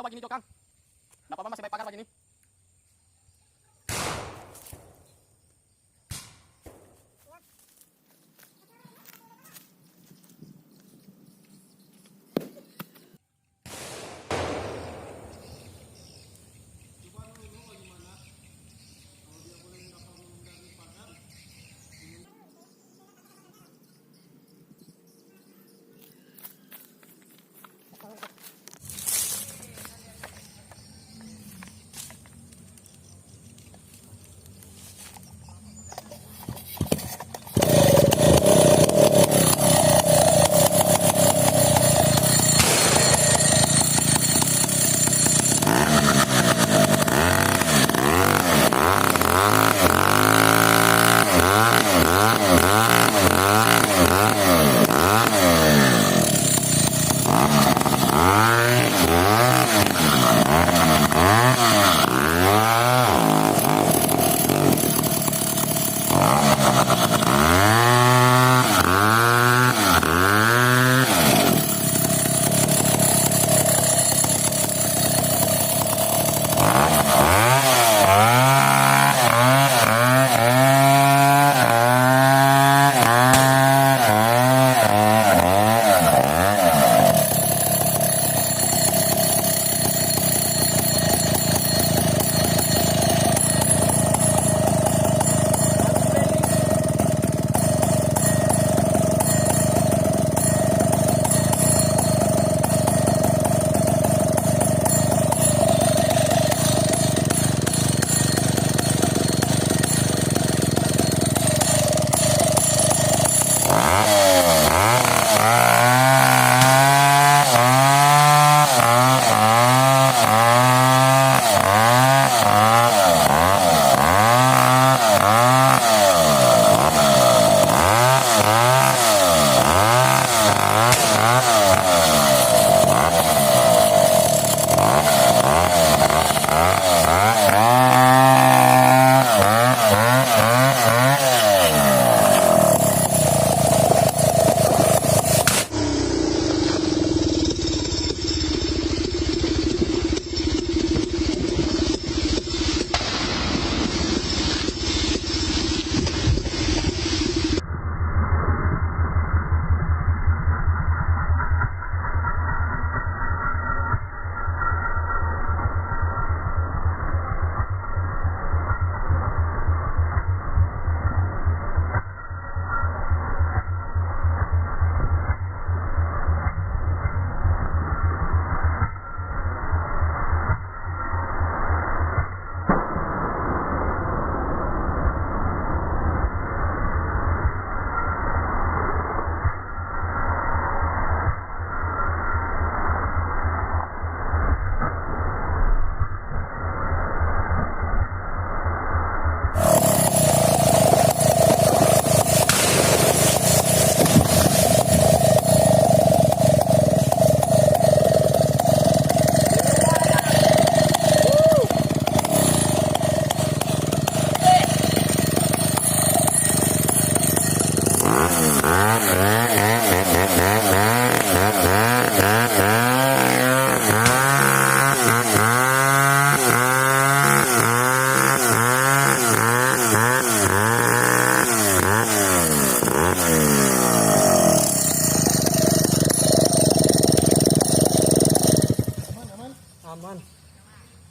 Tahu begini Kang? Nggak apa-apa masih baik pagar begini.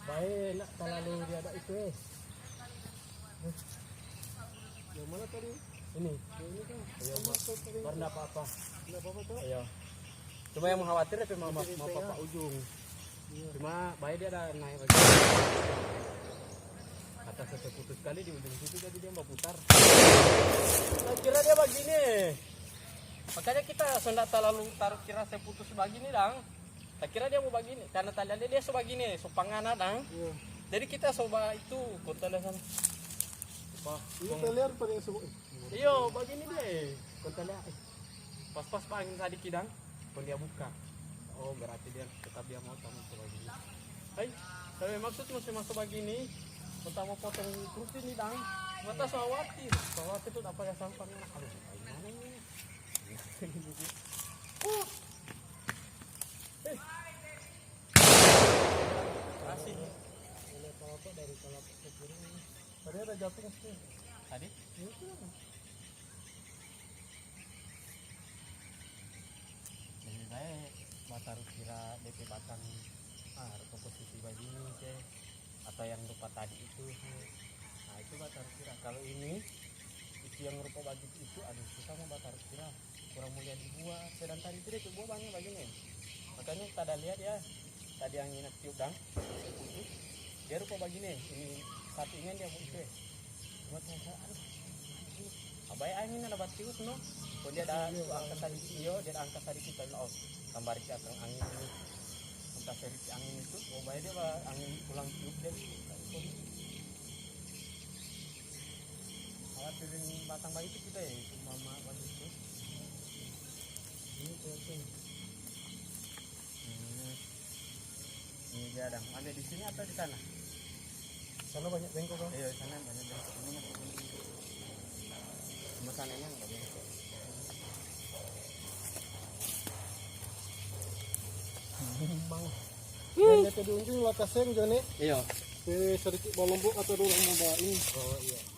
Baik, nak terlalu dia ada itu Yang mana tadi? Ini. Ini kan. Ayo, warna apa-apa. Warna apa-apa tuh? Ayo. Cuma yang mengkhawatir itu mau Pak Ujung. Cuma baik dia ada naik lagi. Atas seputus sekali di ujung situ jadi dia mau putar. Saya kira dia begini. Makanya kita sudah terlalu taruh kira seputus begini dang. Saya kira dia mau begini karena tadi dia sebegini, supangana dang. Iya. Jadi kita coba itu kontalesan. Ini teler pada semua. Iyo, begini dia. Kontalnya. Pas-pas Pak angin tadi kidang, pun dia buka. Oh, berarti dia tetap dia mau tamu begini. Hai, kalau maksud masih masuk begini, pertama potong terus ini dang. Mata khawatir itu apa ya sampahnya? Aduh, gimana ini? Kasih. Oleh apa dari kalap ke kiri. Tadi ada jatuh sih. Tadi? Itu. Lebih baik batar kira DP batang posisi begini ke atau yang rupa tadi itu. Nah, itu batar kira. Kalau ini itu yang rupa bagi itu aduh kita mau batar kira kurang mulia dibuat sedang tadi itu dia coba banyak begini makanya kita ada lihat ya tadi yang nginep tiup dang itu dia rupa begini ini satunya dia buat buat saya aduh abai angin ada batius no kalau dia ada angkat tadi iyo dia ada angkat tadi kita oh gambar kita angin ini entah seri angin itu oh baik dia angin pulang tiup dia khawatirin batang bayi itu kita ya itu mama bagi itu ini kucing ini dia ada di sini atau di sana banyak bengkok kan iya sana banyak bengkok ini cuma sananya enggak bengkok bang yang tadi unjung latasnya jone iya sedikit bolombok atau dulu mau bawa ini oh iya